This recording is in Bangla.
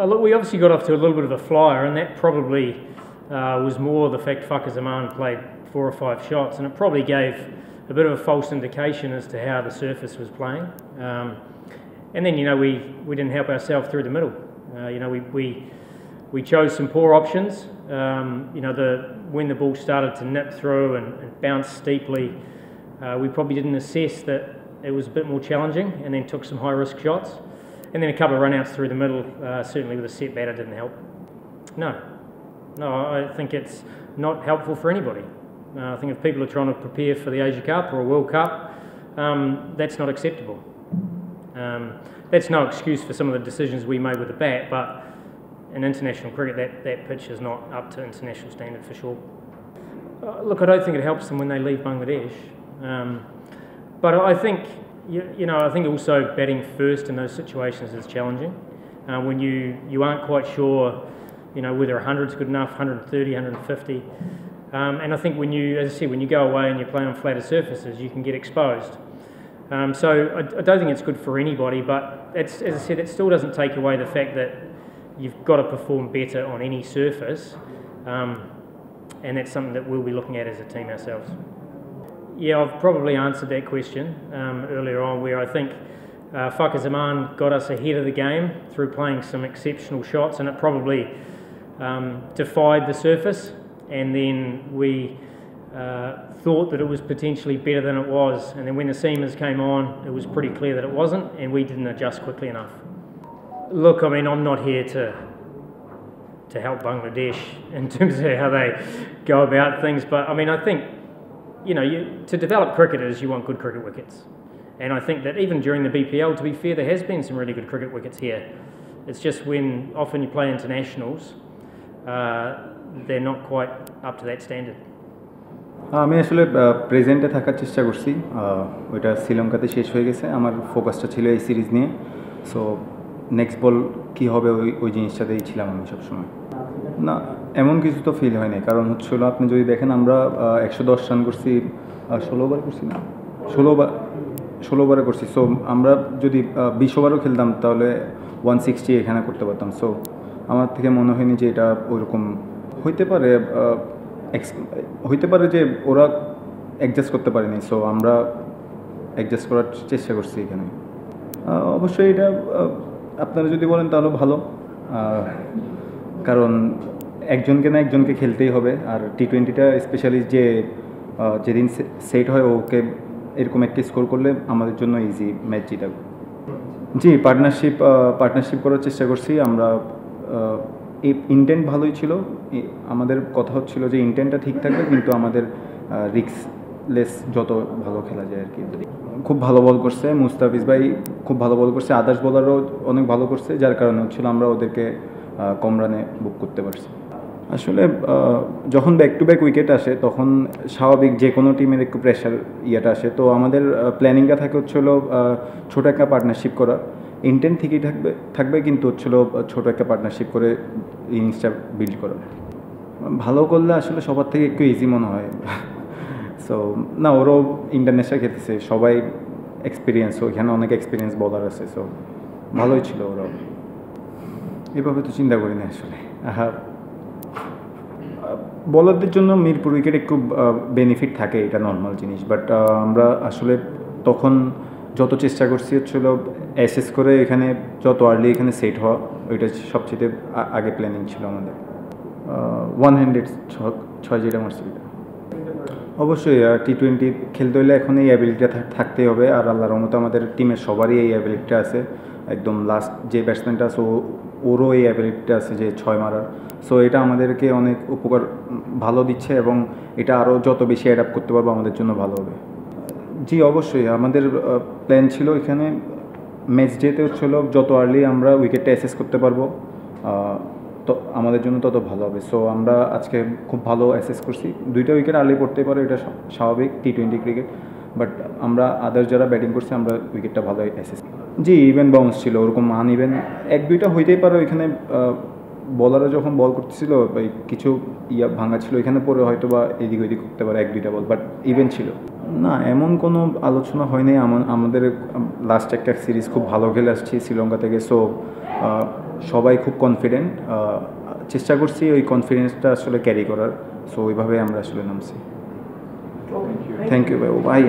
Look, we obviously got off to a little bit of a flyer, and that probably was more the fact Whaka Zaman played 4 or 5 shots, and it probably gave a bit of a false indication as to how the surface was playing. And then, we didn't help ourselves through the middle. We chose some poor options. When the ball started to nip through and bounce steeply, we probably didn't assess that it was a bit more challenging, and then took some high-risk shots. And then a couple of run-outs through the middle, certainly with a set batter, didn't help. No, I think it's not helpful for anybody. I think if people are trying to prepare for the Asia Cup or a World Cup, that's not acceptable. That's no excuse for some of the decisions we made with the bat, but in international cricket, that pitch is not up to international standard for sure. Look, I don't think it helps them when they leave Bangladesh. But I think, I think also batting first in those situations is challenging. When you aren't quite sure, whether 100's good enough, 130, 150. And I think when you go away and you play on flatter surfaces, you can get exposed. So I don't think it's good for anybody, but as I said, it still doesn't take away the fact that you've got to perform better on any surface. And that's something that we'll be looking at as a team ourselves. Yeah, I've probably answered that question earlier on, where I think Whaka Zaman got us ahead of the game through playing some exceptional shots, and it probably defied the surface, and then we thought that it was potentially better than it was, and then when the seamers came on, it was pretty clear that it wasn't, and we didn't adjust quickly enough. Look, I mean, I'm not here to help Bangladesh in terms of how they go about things, but I mean, I think, to develop cricketers, you want good cricket wickets. And I think that even during the BPL, to be fair, there has been some really good cricket wickets here. It's just when often you play internationals, they're not quite up to that standard. আমি আসলে প্রেজেন্টে থাকার চেষ্টা করছি, ওইটা শ্রীলঙ্কাতে শেষ হয়ে গেছে, আমার ফোকাসটা ছিল এই সিরিজ নিয়ে। সো নেক্সট বল কী হবে ওই জিনিসটাতেই ছিলাম আমি সবসময়। না, এমন কিছু তো ফিল হয়নি, কারণ হচ্ছিল আপনি যদি দেখেন আমরা 110 রান করছি, 16 ওভার করছি না, 16 ওভারে করছি। সো আমরা যদি 20 ওভারও খেলতাম তাহলে 160 এখানে করতে পারতাম। সো আমার থেকে মনে হয়নি যে এটা ওইরকম হইতে পারে যে ওরা অ্যাডজাস্ট করতে পারেনি। সো আমরা অ্যাডজাস্ট করার চেষ্টা করছি এখানে। অবশ্যই এটা আপনারা যদি বলেন তাহলে ভালো, কারণ একজনকে না একজনকে খেলতেই হবে। আর টি20টা স্পেশালি যেদিন সেট হয় ওকে এরকম একটা স্কোর করলে আমাদের জন্য ইজি ম্যাচ জিতা। জি, পার্টনারশিপ করার চেষ্টা করছি আমরা। ইন্টেন্ট ভালোই ছিল, আমাদের কথা হচ্ছিল যে ইন্টেন্টটা ঠিক থাকবে, কিন্তু আমাদের রিস্কলেস যত ভালো খেলা যায় আর কি। খুব ভালো বল করছে মুস্তাফিজ ভাই, খুব ভালো বল করছে, আদার্স বোলারও অনেক ভালো করছে, যার কারণে হচ্ছিল আমরা ওদেরকে কম রানে বুক করতে পারছি। আসলে যখন ব্যাক টু ব্যাক উইকেট আসে তখন স্বাভাবিক যে কোনো টিমের একটু প্রেশার আসে। তো আমাদের প্ল্যানিংটা থাকে হচ্ছিল ছোটো একটা পার্টনারশিপ করা, ইন্টেন্ট ঠিকই থাকবে কিন্তু হচ্ছিল ছোটো একটা পার্টনারশিপ করে ইনিংসটা বিল্ড করা। ভালো করলে আসলে সবার থেকে একটু ইজি মনে হয়। সো না, ওরাও ইন্টারন্যাশনাল খেলতেছে, সবাই এক্সপিরিয়েন্স, ওইখানে অনেক এক্সপিরিয়েন্স বলার আছে। সো ভালোই ছিল ওরাও। এভাবে তো চিন্তা করি না আসলে। বলারদের জন্য মিরপুর উইকেট একটু বেনিফিট থাকে, এটা নর্মাল জিনিস। বাট আমরা আসলে তখন যত চেষ্টা করছি হচ্ছিল অ্যাসেস করে এখানে যত আর্লি এখানে সেট হওয়া, ওইটা সবচেয়ে আগে প্ল্যানিং ছিল আমাদের। 100 ছয় যেটা মারছি এটা। অবশ্যই টি20 খেলতে হলে এখন এই অ্যাবিলিটিটা থাকতেই হবে। আর আল্লাহর রহমতে আমাদের টিমের সবারই এই অ্যাবিলিটিটা আছে। একদম লাস্ট যে ব্যাটসম্যানটা আছে ওরও এই অ্যাবিলিটিটা আছে যে 6 মারার। সো এটা আমাদেরকে অনেক উপকার ভালো দিচ্ছে, এবং এটা আরও যত বেশি অ্যাডাপ্ট করতে পারবো আমাদের জন্য ভালো হবে। জি অবশ্যই, আমাদের প্ল্যান ছিল এখানে ম্যাচ ডেতে হচ্ছিল যত আর্লি আমরা উইকেটটা অ্যাসেস করতে পারবো তো আমাদের জন্য তত ভালো হবে। সো আমরা আজকে খুব ভালো অ্যাসেস করছি। 2টা উইকেট আর্লি পড়তে পারে, এটা স্বাভাবিক টি20 ক্রিকেট। বাট আমরা আদার্স যারা ব্যাটিং করছি আমরা উইকেটটা ভালো অ্যাসেস। জি, ইভেন বাউন্স ছিল, ওরকম ইভেন 1-2টা হইতেই পারে। ওইখানে বলাররা যখন বল করতেছিল কিছু ভাঙা ছিল, এখানে পরে হয়তো বা এদিক ওইদিক করতে পারে 1-2টা বল, বাট ইভেন ছিল না। এমন কোনো আলোচনা হয়নি। আমাদের লাস্ট একটা সিরিজ খুব ভালো খেলে আসছি শ্রীলঙ্কা থেকে। সো সবাই খুব কনফিডেন্ট, চেষ্টা করছি ওই কনফিডেন্সটা আসলে ক্যারি করার, সো ওইভাবে আমরা আসলে নামছি। থ্যাংক ইউ ভাই।